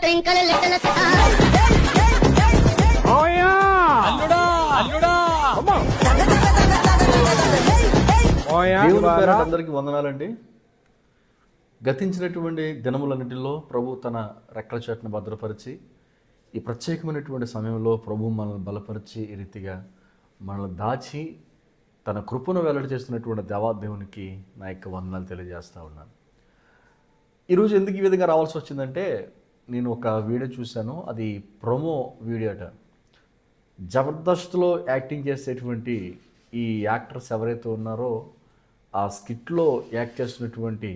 twinkle little star. Oh yeah! Alluda! Alluda! Come on! Oh yeah! దేవుని పేరట అందరికీ వందనాలండి. గతించినటువంటి దినములన్నిటిలో ప్రభు తన రెక్కల చాటును భద్రపరిచి ఈ ప్రత్యేకమైనటువంటి సమయంలో ప్రభు మనల్ని బలపరిచి ఈ రీతిగా మనల్ని దాచి తన కృపను వెల్లడి చేస్తున్నటువంటి దేవాదేవునికి నా యొక్క వందనాలు తెలియజేస్తూ ఉన్నాను. ఈరోజు ఎందుకు ఈ విధంగా రావాల్సి వచ్చిందంటే, నేను ఒక వీడియో చూశాను. అది ప్రోమో వీడియో అట. జబర్దస్త్లో యాక్టింగ్ చేసేటువంటి ఈ యాక్టర్స్ ఎవరైతే ఉన్నారో ఆ స్కిట్లో యాక్ట్ చేస్తున్నటువంటి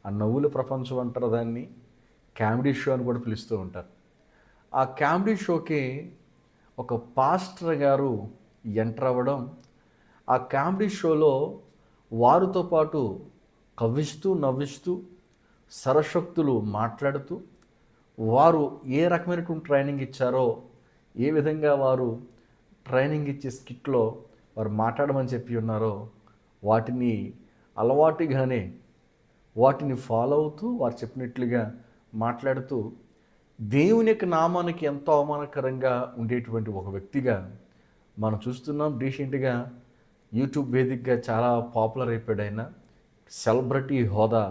ఆ నవ్వుల ప్రపంచం అంటారు, దాన్ని కామెడీ షో అని కూడా పిలుస్తూ ఉంటారు. ఆ కామెడీ షోకి ఒక పాస్టర్ గారు ఎంటర్ అవ్వడం, ఆ కామెడీ షోలో వారితో పాటు కవ్విస్తూ నవ్విస్తూ సరశక్తులు మాట్లాడుతూ వారు ఏ రకమైనటువంటి ట్రైనింగ్ ఇచ్చారో, ఏ విధంగా వారు ట్రైనింగ్ ఇచ్చే స్కిట్లో వారు మాట్లాడమని చెప్పి ఉన్నారో వాటిని అలవాటుగానే వాటిని ఫాలో అవుతూ వారు చెప్పినట్లుగా మాట్లాడుతూ దేవుని యొక్క నామానికి ఎంతో అవమానకరంగా ఉండేటువంటి ఒక వ్యక్తిగా మనం చూస్తున్నాం. రీసెంట్గా యూట్యూబ్ వేదికగా చాలా పాపులర్ అయిపోయాడు. ఆయన సెలబ్రిటీ హోదా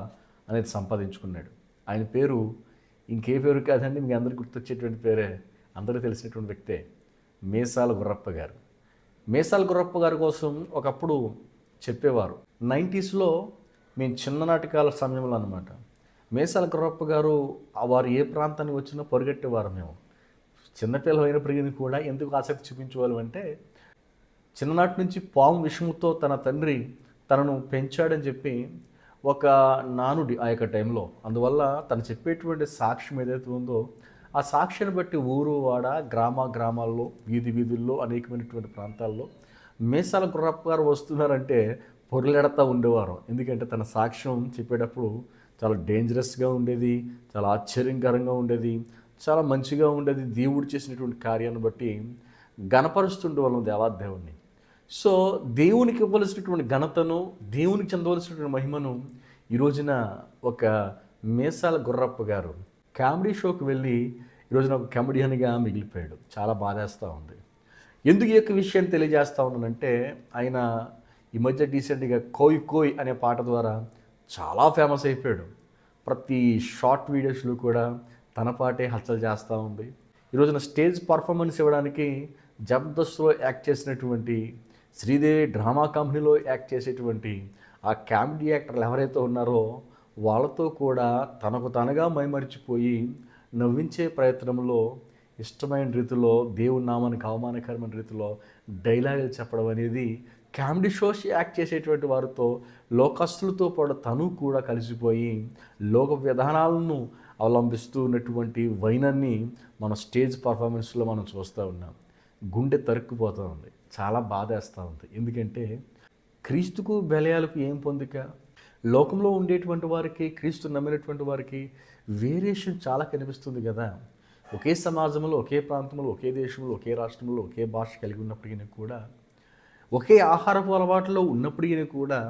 అనేది సంపాదించుకున్నాడు. ఆయన పేరు ఇంకే పేరు కాదండి, మీకు అందరికీ గుర్తొచ్చేటువంటి పేరే, అందరికీ తెలిసినటువంటి వ్యక్తే, మీసాల గుర్రప్ప గారు. మీసాల గుర్రప్ప గారి కోసం ఒకప్పుడు చెప్పేవారు. 90స్లో మేము చిన్ననాటి కాల సమయంలో అనమాట. మీసాల గుర్రప్ప గారు వారు ఏ ప్రాంతానికి వచ్చినా పరిగెట్టేవారు. మేము చిన్నపిల్లలు అయినప్పటికీ కూడా ఎందుకు ఆసక్తి చూపించేవాళ్ళం అంటే, చిన్ననాటి నుంచి పాము విషముతో తన తండ్రి తనను పెంచాడని చెప్పి ఒక నానుడి ఆ యొక్క టైంలో. అందువల్ల తను చెప్పేటువంటి సాక్ష్యం ఏదైతే ఉందో ఆ సాక్ష్యాన్ని బట్టి ఊరు వాడ గ్రామాల్లో వీధుల్లో అనేకమైనటువంటి ప్రాంతాల్లో మీసాల గుర్రప్ప గారు వస్తున్నారంటే పొరలెడతా ఉండేవారు. ఎందుకంటే తన సాక్ష్యం చెప్పేటప్పుడు చాలా డేంజరస్గా ఉండేది, చాలా ఆశ్చర్యకరంగా ఉండేది, చాలా మంచిగా ఉండేది. దేవుడు చేసినటువంటి కార్యాన్ని బట్టి ఘనపరుస్తుండే వాళ్ళం దేవాదేవుణ్ణి. సో దేవునికి ఇవ్వవలసినటువంటి ఘనతను, దేవునికి చెందవలసినటువంటి మహిమను ఈ రోజున ఒక మీసాల గుర్రప్ప గారు కామెడీ షోకి వెళ్ళి ఈరోజున ఒక కామెడియన్గా మిగిలిపోయాడు. చాలా బాధేస్తూ ఉంది. ఎందుకు ఈ యొక్క విషయాన్ని తెలియజేస్తూ ఉన్నానంటే, ఆయన ఈ మధ్య రీసెంట్గా కోయ్ కోయ్ అనే పాట ద్వారా చాలా ఫేమస్ అయిపోయాడు. ప్రతి షార్ట్ వీడియోస్లో కూడా తన పాటే హల్చల్ చేస్తూ ఉంది. ఈరోజున స్టేజ్ పర్ఫార్మెన్స్ ఇవ్వడానికి జబర్దస్త్లో యాక్ట్ చేసినటువంటి, శ్రీదేవి డ్రామా కంపెనీలో యాక్ట్ చేసేటువంటి ఆ కామెడీ యాక్టర్లు ఎవరైతే ఉన్నారో వాళ్ళతో కూడా తనకు తనగా మైమరిచిపోయి నవ్వించే ప్రయత్నంలో ఇష్టమైన రీతిలో దేవుని నామానికి అవమానకరమైన రీతిలో డైలాగులు చెప్పడం అనేది, కామెడీ షోస్ యాక్ట్ చేసేటువంటి వారితో లోకస్తులతో పాటు తను కూడా కలిసిపోయి లోక విధానాలను అవలంబిస్తూ ఉన్నటువంటి వైనాన్ని మన స్టేజ్ పర్ఫార్మెన్స్లో మనం చూస్తూ ఉన్నాం. గుండె తరుక్కుపోతూ ఉంది, చాలా బాధేస్తూ ఉంది. ఎందుకంటే క్రీస్తుకు బెలయాలకు ఏం పొందిక? లోకంలో ఉండేటువంటి వారికి, క్రీస్తు నమ్మినటువంటి వారికి వేరియేషన్ చాలా కనిపిస్తుంది కదా. ఒకే సమాజంలో, ఒకే ప్రాంతంలో, ఒకే దేశంలో, ఒకే రాష్ట్రంలో, ఒకే భాష కలిగి ఉన్నప్పటికీ కూడా, ఒకే ఆహారపు అలవాట్లో ఉన్నప్పటికీ కూడా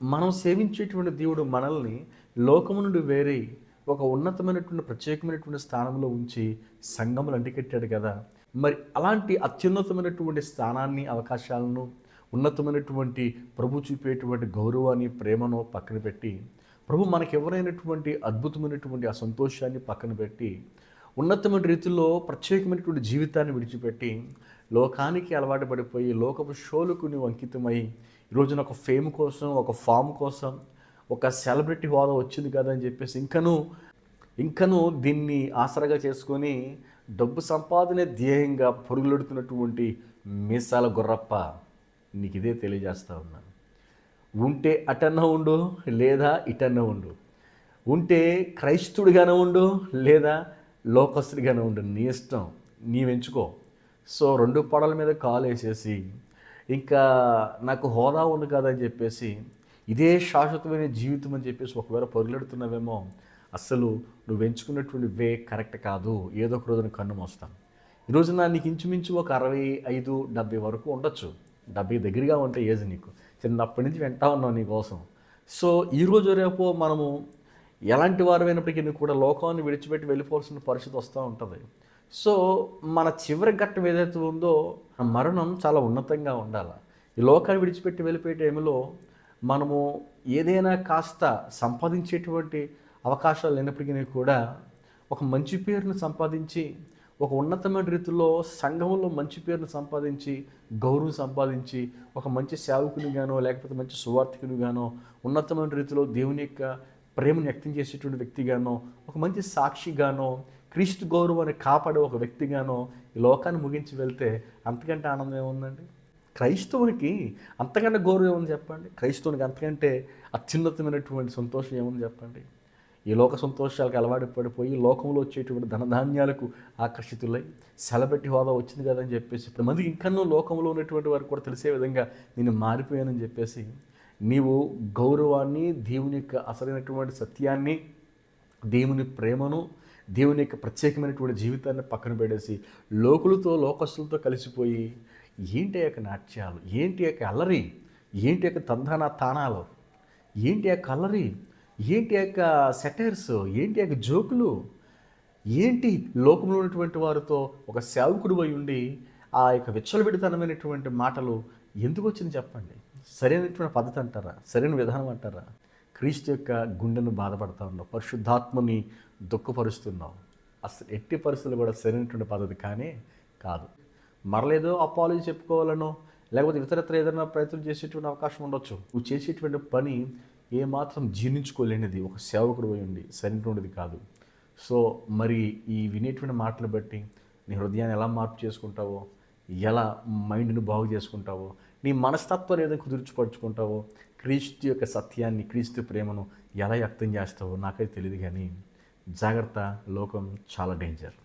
మనం సేవించేటువంటి దేవుడు మనల్ని లోకము నుండి వేరే ఒక ఉన్నతమైనటువంటి ప్రత్యేకమైనటువంటి స్థానంలో ఉంచి సంఘములు అంటికెట్టాడు కదా. మరి అలాంటి అత్యున్నతమైనటువంటి స్థానాన్ని, అవకాశాలను, ఉన్నతమైనటువంటి ప్రభు చూపేటువంటి గౌరవాన్ని, ప్రేమను పక్కన పెట్టి, ప్రభు మనకి ఎవరైనటువంటి అద్భుతమైనటువంటి ఆ సంతోషాన్ని పక్కన పెట్టి, ఉన్నతమైన రీతిలో ప్రత్యేకమైనటువంటి జీవితాన్ని విడిచిపెట్టి లోకానికి అలవాటు పడిపోయి లోకపు షోలకు నువ్వు అంకితమై ఈరోజున ఒక ఫేమ్ కోసం, ఒక ఫామ్ కోసం, ఒక సెలబ్రిటీ హోదా వచ్చింది కదా అని చెప్పేసి ఇంకను దీన్ని ఆసరాగా చేసుకొని డబ్బు సంపాదనే ధ్యేయంగా పొరుగులెడుతున్నటువంటి మీసాల గుర్రప్ప, నీకు ఇదే తెలియజేస్తూ ఉన్నాను. ఉంటే అటన్నా ఉండు, లేదా ఇటన్నా ఉండు. ఉంటే క్రైస్తుడిగానే ఉండు, లేదా లోకస్తుడిగానే ఉండు. నీ ఇష్టం, నీవెంచుకో. సో 2 పడవల మీద కాలు వేసేసి ఇంకా నాకు హోదా ఉంది కదా అని చెప్పేసి ఇదే శాశ్వతమైన జీవితం అని చెప్పేసి ఒకవేళ పొరుగులెడుతున్నావేమో, అస్సలు నువ్వు ఎంచుకున్నటువంటి వే కరెక్ట్ కాదు. ఏదో ఒక రోజున కన్ను మోస్తాం. ఈరోజున నీకు ఇంచుమించు ఒక 65-70 వరకు ఉండొచ్చు. 70 దగ్గరగా ఉంటే ఏజ్ నీకు చిన్నప్పటి నుంచి వింటా ఉన్నావు నీ కోసం. సో ఈరోజు రేపు మనము ఎలాంటి వారమైనప్పటికీ కూడా లోకాన్ని విడిచిపెట్టి వెళ్ళిపోవాల్సిన పరిస్థితి వస్తూ ఉంటుంది. సో మన చివరి ఘట్టం ఏదైతే ఉందో మరణం చాలా ఉన్నతంగా ఉండాలి. ఈ లోకాన్ని విడిచిపెట్టి వెళ్ళిపోయే టైంలో మనము ఏదైనా కాస్త సంపాదించేటువంటి అవకాశాలు లేనప్పటికీ కూడా ఒక మంచి పేరును సంపాదించి, ఒక ఉన్నతమైన రీతిలో సంఘంలో మంచి పేరును సంపాదించి, గౌరవం సంపాదించి, ఒక మంచి సేవకునిగానో లేకపోతే మంచి సువార్థికునిగానో, ఉన్నతమైన రీతిలో దేవుని యొక్క ప్రేమను వ్యక్తం చేసేటువంటి వ్యక్తిగానో, ఒక మంచి సాక్షిగానో, క్రీస్తు గౌరవాన్ని కాపాడే ఒక వ్యక్తిగానో ఈ లోకాన్ని ముగించి వెళ్తే అంతకంటే ఆనందం ఏముందండి? క్రైస్తవునికి అంతకంటే గౌరవం ఏముంది చెప్పండి? క్రైస్తవునికి అంతకంటే అత్యున్నతమైనటువంటి సంతోషం ఏముంది చెప్పండి? ఈ లోక సంతోషాలకు అలవాటు పడిపోయి లోకంలో వచ్చేటువంటి ధనధాన్యాలకు ఆకర్షితులై సెలబ్రిటీ హోదా వచ్చింది కదా అని చెప్పేసి 10 మందికి ఇంకనూ లోకంలో ఉన్నటువంటి వారికి కూడా తెలిసే విధంగా నేను మారిపోయానని చెప్పేసి నీవు గౌరవాన్ని, దేవుని యొక్క అసలైనటువంటి సత్యాన్ని, దేవుని ప్రేమను, దేవుని యొక్క ప్రత్యేకమైనటువంటి జీవితాన్ని పక్కన పెట్టేసి లోకులతో, లోకస్తులతో కలిసిపోయి ఏంటి యొక్క నాట్యాలు, ఏంటి యొక్క అల్లరి, ఏంటి యొక్క తందాన తానాలు, ఏంటి యొక్క అల్లరి, ఏంటి యొక్క సెటైర్స్, ఏంటి యొక్క జోకులు, ఏంటి లోకంలో ఉన్నటువంటి వారితో ఒక సేవకుడు అయి ఉండి ఆ యొక్క విచ్చలవిడితనమైనటువంటి మాటలు ఎందుకు వచ్చింది చెప్పండి? సరైనటువంటి పద్ధతి అంటారా? సరైన విధానం అంటారా? క్రీస్తు యొక్క గుండెను బాధపడతా ఉన్నావు, పరిశుద్ధాత్మని దుఃఖపరుస్తున్నావు. అసలు ఎట్టి పరిస్థితులు కూడా సరైనటువంటి పద్ధతి కానీ కాదు. మరలేదో అపాలజీ చెప్పుకోవాలనో లేకపోతే ఇతరత్ర ఏదైనా ప్రయత్నం చేసేటువంటి అవకాశం ఉండొచ్చు. నువ్వు చేసేటువంటి పని ఏమాత్రం జీర్ణించుకోలేనిది, ఒక సేవకుడు పోయి ఉండి సరైనటువంటిది కాదు. సో మరి ఈ వినేటువంటి మాటలు బట్టి నీ హృదయాన్ని ఎలా మార్పు చేసుకుంటావో, ఎలా మైండ్ని బాగు చేసుకుంటావో, నీ మనస్తత్వాన్ని ఏదైనా కుదుర్చిపరుచుకుంటావో, క్రీస్తు యొక్క సత్యాన్ని, క్రీస్తు ప్రేమను ఎలా వ్యక్తం చేస్తావో నాకైతే తెలియదు. కానీ జాగ్రత్త, లోకం చాలా డేంజర్.